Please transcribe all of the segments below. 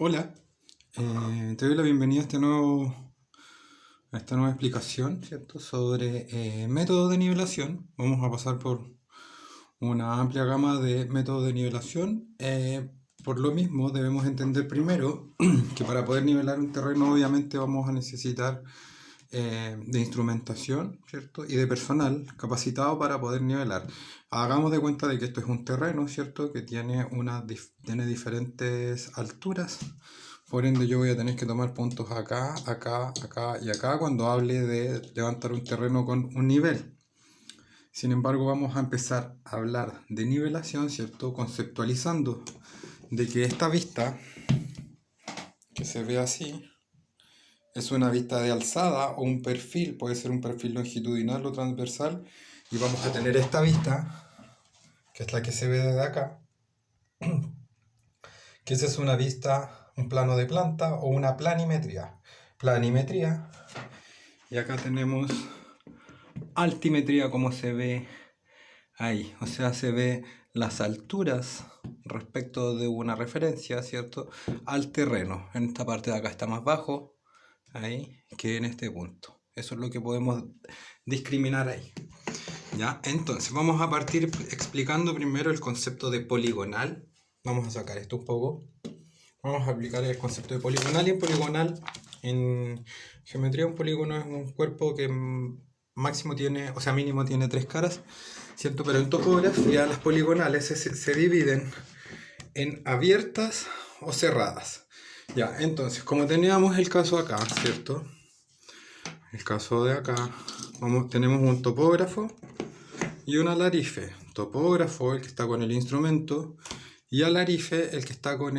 Hola, te doy la bienvenida a a esta nueva explicación, ¿cierto? Sobre métodos de nivelación. Vamos a pasar por una amplia gama de métodos de nivelación. Por lo mismo, debemos entender primero que para poder nivelar un terreno, obviamente vamos a necesitar de instrumentación, ¿cierto? Y de personal capacitado para poder nivelar. Hagamos de cuenta de que esto es un terreno, ¿cierto? Que tiene tiene diferentes alturas. Por ende, yo voy a tener que tomar puntos acá, acá, acá y acá cuando hable de levantar un terreno con un nivel. Sin embargo, vamos a empezar a hablar de nivelación, ¿cierto? Conceptualizando de que esta vista, que se ve así, es una vista de alzada o un perfil, puede ser un perfil longitudinal o transversal, y vamos a tener esta vista, que es la que se ve desde acá, que esa es una vista, un plano de planta o una planimetría. Planimetría, y acá tenemos altimetría como se ve ahí, o sea, se ve las alturas respecto de una referencia, ¿cierto? Al terreno. En esta parte de acá está más bajo, ahí, que en este punto. Eso es lo que podemos discriminar ahí. ¿Ya? Entonces, vamos a partir explicando primero el concepto de poligonal. Vamos a sacar esto un poco. Vamos a aplicar el concepto de poligonal. Y en poligonal, en geometría, un polígono es un cuerpo que máximo tiene, o sea, mínimo tiene 3 caras, ¿cierto? Pero en topografía, las poligonales se dividen en abiertas o cerradas. Ya, entonces, como teníamos el caso acá, ¿cierto? El caso de acá, tenemos un topógrafo y un alarife. Topógrafo, el que está con el instrumento, y alarife, el que está con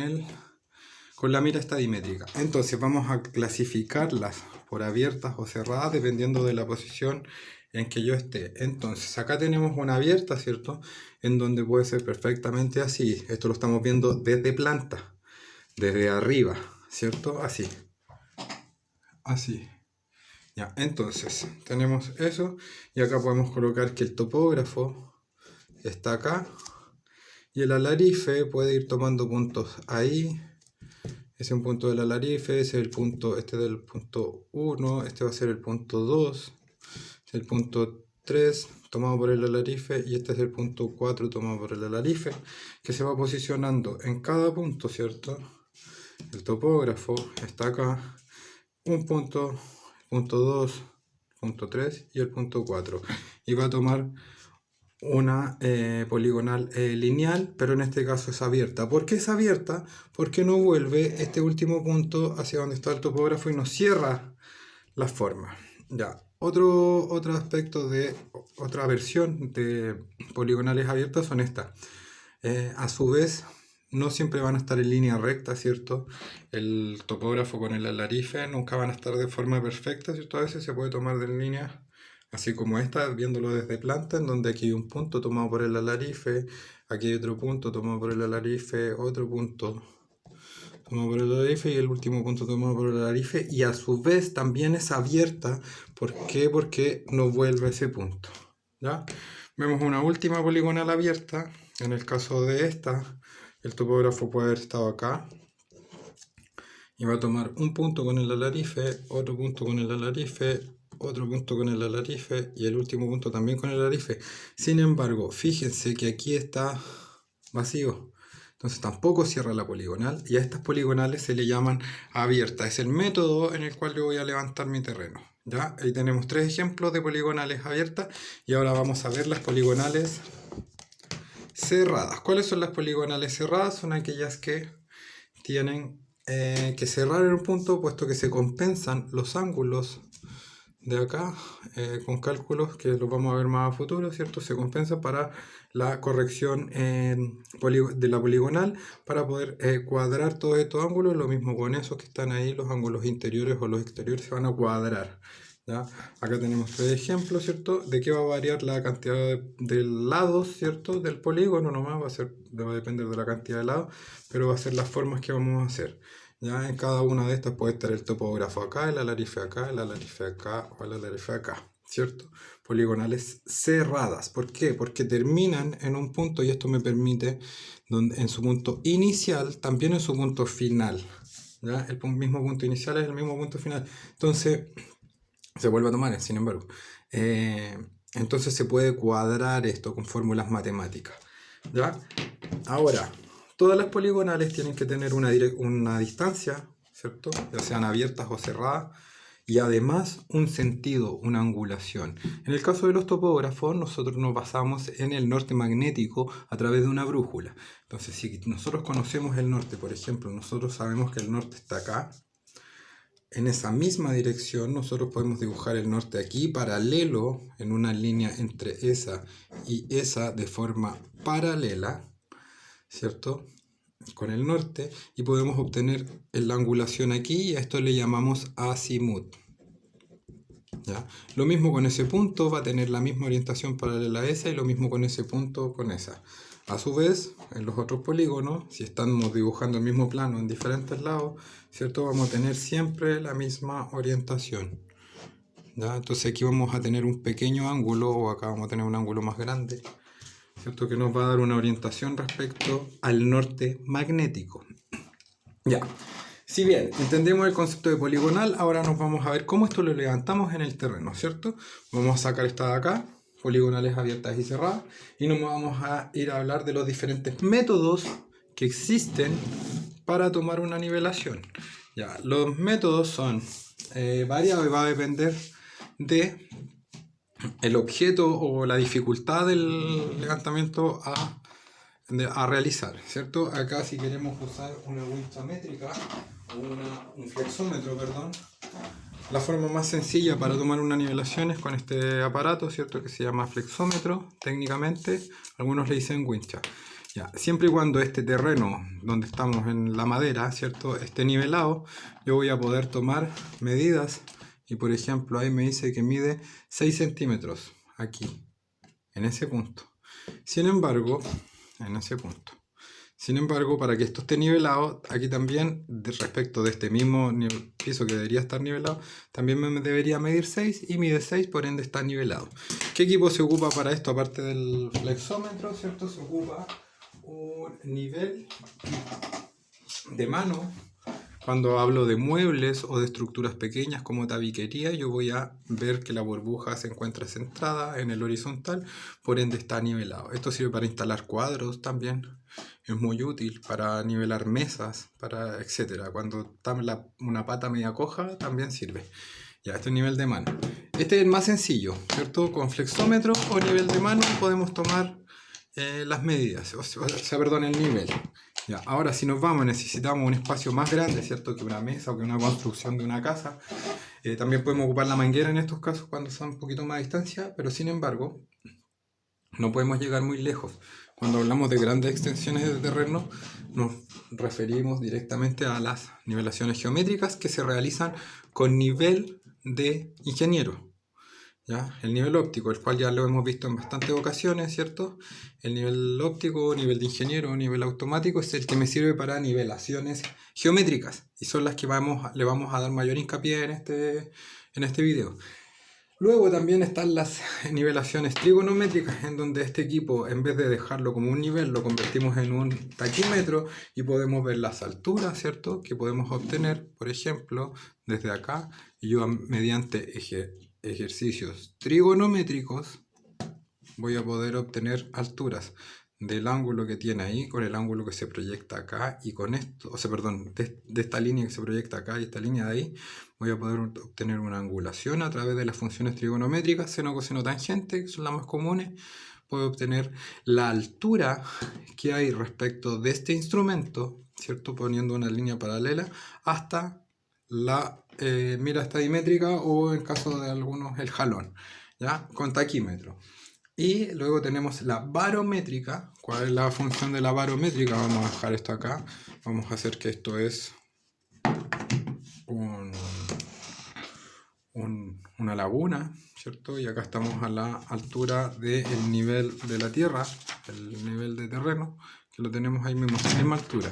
la mira estadimétrica. Entonces vamos a clasificarlas por abiertas o cerradas dependiendo de la posición en que yo esté. Entonces acá tenemos una abierta, ¿cierto? En donde puede ser perfectamente así. Esto lo estamos viendo desde planta, desde arriba, ¿cierto? Así. Así. Ya, entonces tenemos eso y acá podemos colocar que el topógrafo está acá y el alarife puede ir tomando puntos ahí. Ese es un punto del alarife, ese es el punto, este del punto 1, este va a ser el punto 2, este es el punto 3 tomado por el alarife y este es el punto 4 tomado por el alarife, que se va posicionando en cada punto, ¿cierto? El topógrafo está acá, un punto, punto 2, punto 3 y el punto 4, y va a tomar una poligonal lineal, pero en este caso es abierta. ¿Por qué es abierta? Porque no vuelve este último punto hacia donde está el topógrafo y nos cierra la forma. Ya, otro aspecto de otra versión de poligonales abiertas son estas. A su vez, no siempre van a estar en línea recta, ¿cierto? El topógrafo con el alarife nunca van a estar de forma perfecta, ¿cierto? A veces se puede tomar de línea, así como esta, viéndolo desde planta, en donde aquí hay un punto tomado por el alarife, aquí hay otro punto tomado por el alarife, otro punto tomado por el alarife y el último punto tomado por el alarife, y a su vez también es abierta. ¿Por qué? Porque no vuelve a ese punto. ¿Ya? Vemos una última poligonal abierta. En el caso de esta, el topógrafo puede haber estado acá y va a tomar un punto con el alarife, otro punto con el alarife, otro punto con el alarife y el último punto también con el alarife. Sin embargo, fíjense que aquí está vacío, entonces tampoco cierra la poligonal, y a estas poligonales se le llaman abiertas. Es el método en el cual yo voy a levantar mi terreno. ¿Ya? Ahí tenemos 3 ejemplos de poligonales abiertas y ahora vamos a ver las poligonales cerradas. ¿Cuáles son las poligonales cerradas? Son aquellas que tienen que cerrar en un punto, puesto que se compensan los ángulos de acá con cálculos que los vamos a ver más a futuro, ¿cierto? Se compensa para la corrección de la poligonal para poder cuadrar todos estos ángulos. Lo mismo con esos que están ahí, los ángulos interiores o los exteriores se van a cuadrar. ¿Ya? Acá tenemos 3 ejemplos, ¿cierto? De qué va a variar la cantidad de lados, ¿cierto? Del polígono nomás, va a depender de la cantidad de lados, pero va a ser las formas que vamos a hacer. Ya en cada una de estas puede estar el topógrafo acá, el alarife acá, el alarife acá o el alarife acá, ¿cierto? Poligonales cerradas. ¿Por qué? Porque terminan en un punto y esto me permite, en su punto inicial, también en su punto final. ¿ya? El mismo punto inicial es el mismo punto final. Entonces, se vuelve a tomar, sin embargo. Entonces se puede cuadrar esto con fórmulas matemáticas, ¿ya? Ahora, todas las poligonales tienen que tener una distancia, ¿cierto? Ya sean abiertas o cerradas, y además un sentido, una angulación. En el caso de los topógrafos, nosotros nos basamos en el norte magnético a través de una brújula. Entonces, si nosotros conocemos el norte, por ejemplo, nosotros sabemos que el norte está acá, en esa misma dirección nosotros podemos dibujar el norte aquí paralelo en una línea entre esa y esa de forma paralela, ¿cierto? Con el norte, y podemos obtener la angulación aquí, y a esto le llamamos azimut. ¿Ya? Lo mismo con ese punto, va a tener la misma orientación paralela a esa, y lo mismo con ese punto con esa. A su vez, en los otros polígonos, si estamos dibujando el mismo plano en diferentes lados, ¿cierto? Vamos a tener siempre la misma orientación. ¿Ya? Entonces aquí vamos a tener un pequeño ángulo, o acá vamos a tener un ángulo más grande, ¿cierto? Que nos va a dar una orientación respecto al norte magnético. Ya. Si bien entendemos el concepto de poligonal, ahora nos vamos a ver cómo esto lo levantamos en el terreno, ¿cierto? Vamos a sacar esta de acá, poligonales abiertas y cerradas, y nos vamos a ir a hablar de los diferentes métodos que existen para tomar una nivelación. Ya, los métodos son variables, va a depender de el objeto o la dificultad del levantamiento a realizar, ¿cierto? Acá si queremos usar una wincha métrica o un flexómetro, perdón, la forma más sencilla para tomar una nivelación es con este aparato, ¿cierto? Que se llama flexómetro, técnicamente, algunos le dicen wincha. Ya, siempre y cuando este terreno donde estamos en la madera, ¿cierto?, esté nivelado, yo voy a poder tomar medidas, y por ejemplo ahí me dice que mide 6 centímetros, aquí, en ese punto. Sin embargo, para que esto esté nivelado, aquí también, respecto de este mismo piso que debería estar nivelado, también me debería medir 6, y mide 6, por ende está nivelado. ¿Qué equipo se ocupa para esto? Aparte del flexómetro, ¿cierto? Se ocupa un nivel de mano. Cuando hablo de muebles o de estructuras pequeñas como tabiquería, yo voy a ver que la burbuja se encuentra centrada en el horizontal, por ende está nivelado. Esto sirve para instalar cuadros también, es muy útil para nivelar mesas, para etcétera. Cuando está una pata media coja, también sirve. Ya, este es nivel de mano. Este es el más sencillo, ¿cierto? Con flexómetro o nivel de mano podemos tomar las medidas, perdón, el nivel. Ya, ahora si nos vamos, necesitamos un espacio más grande, ¿cierto?, que una mesa o que una construcción de una casa. También podemos ocupar la manguera en estos casos cuando son un poquito más a distancia, pero sin embargo no podemos llegar muy lejos. Cuando hablamos de grandes extensiones de terreno, nos referimos directamente a las nivelaciones geométricas que se realizan con nivel de ingeniero. ¿Ya? El nivel óptico, el cual ya lo hemos visto en bastantes ocasiones, ¿cierto? El nivel óptico, nivel de ingeniero, nivel automático es el que me sirve para nivelaciones geométricas, y son las que le vamos a dar mayor hincapié en este video. Luego también están las nivelaciones trigonométricas, en donde este equipo, en vez de dejarlo como un nivel, lo convertimos en un taquímetro, y podemos ver las alturas, ¿cierto?, que podemos obtener, por ejemplo, desde acá, y yo mediante ejercicios trigonométricos voy a poder obtener alturas del ángulo que tiene ahí con el ángulo que se proyecta acá, y con esto, o sea, perdón, de esta línea que se proyecta acá y esta línea de ahí, voy a poder obtener una angulación a través de las funciones trigonométricas, seno, coseno, tangente, que son las más comunes. Puedo obtener la altura que hay respecto de este instrumento, ¿cierto?, poniendo una línea paralela hasta la mira estadimétrica, o en caso de algunos el jalón, ¿ya?, con taquímetro. Y luego tenemos la barométrica. ¿Cuál es la función de la barométrica? Vamos a dejar esto acá. Vamos a hacer que esto es una laguna, ¿cierto? Y acá estamos a la altura del nivel de la tierra, el nivel de terreno, que lo tenemos ahí mismo, a la misma altura.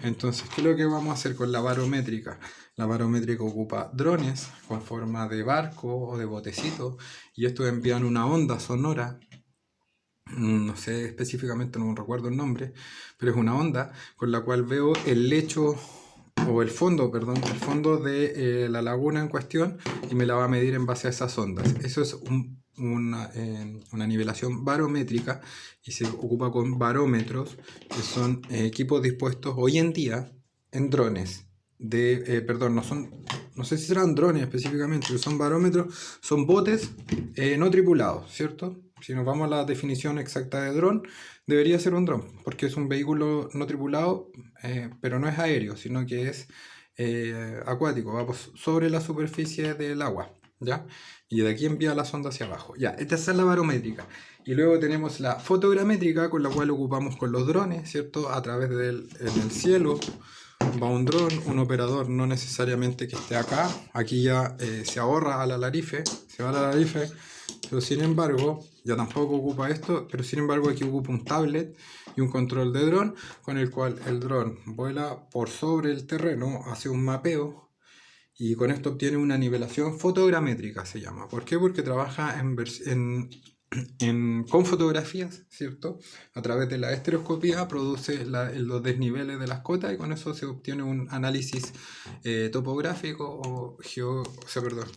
Entonces, ¿qué es lo que vamos a hacer con la barométrica? La barométrica ocupa drones con forma de barco o de botecito, y estos envían una onda sonora. No sé específicamente, no recuerdo el nombre, pero es una onda con la cual veo el lecho o el fondo, perdón, el fondo de la laguna en cuestión y me la va a medir en base a esas ondas. Eso es una nivelación barométrica y se ocupa con barómetros, que son equipos dispuestos hoy en día en drones. Perdón, no sé si serán drones específicamente, pero son barómetros, son botes no tripulados, ¿cierto? Si nos vamos a la definición exacta de dron, debería ser un dron, porque es un vehículo no tripulado, pero no es aéreo, sino que es acuático, va sobre la superficie del agua, ¿ya? Y de aquí envía la sonda hacia abajo. Ya, esta es la barométrica. Y luego tenemos la fotogramétrica, con la cual ocupamos con los drones, ¿cierto? A través en el cielo va un dron, un operador no necesariamente que esté acá. Aquí ya se ahorra a la Larife, se va a la Larife, pero sin embargo, ya tampoco ocupa esto, pero sin embargo aquí ocupa un tablet y un control de dron, con el cual el dron vuela por sobre el terreno, hace un mapeo, y con esto obtiene una nivelación fotogramétrica, se llama. ¿Por qué? Porque trabaja con fotografías, ¿cierto? A través de la estereoscopía produce los desniveles de las cotas y con eso se obtiene un análisis topográfico o perdón,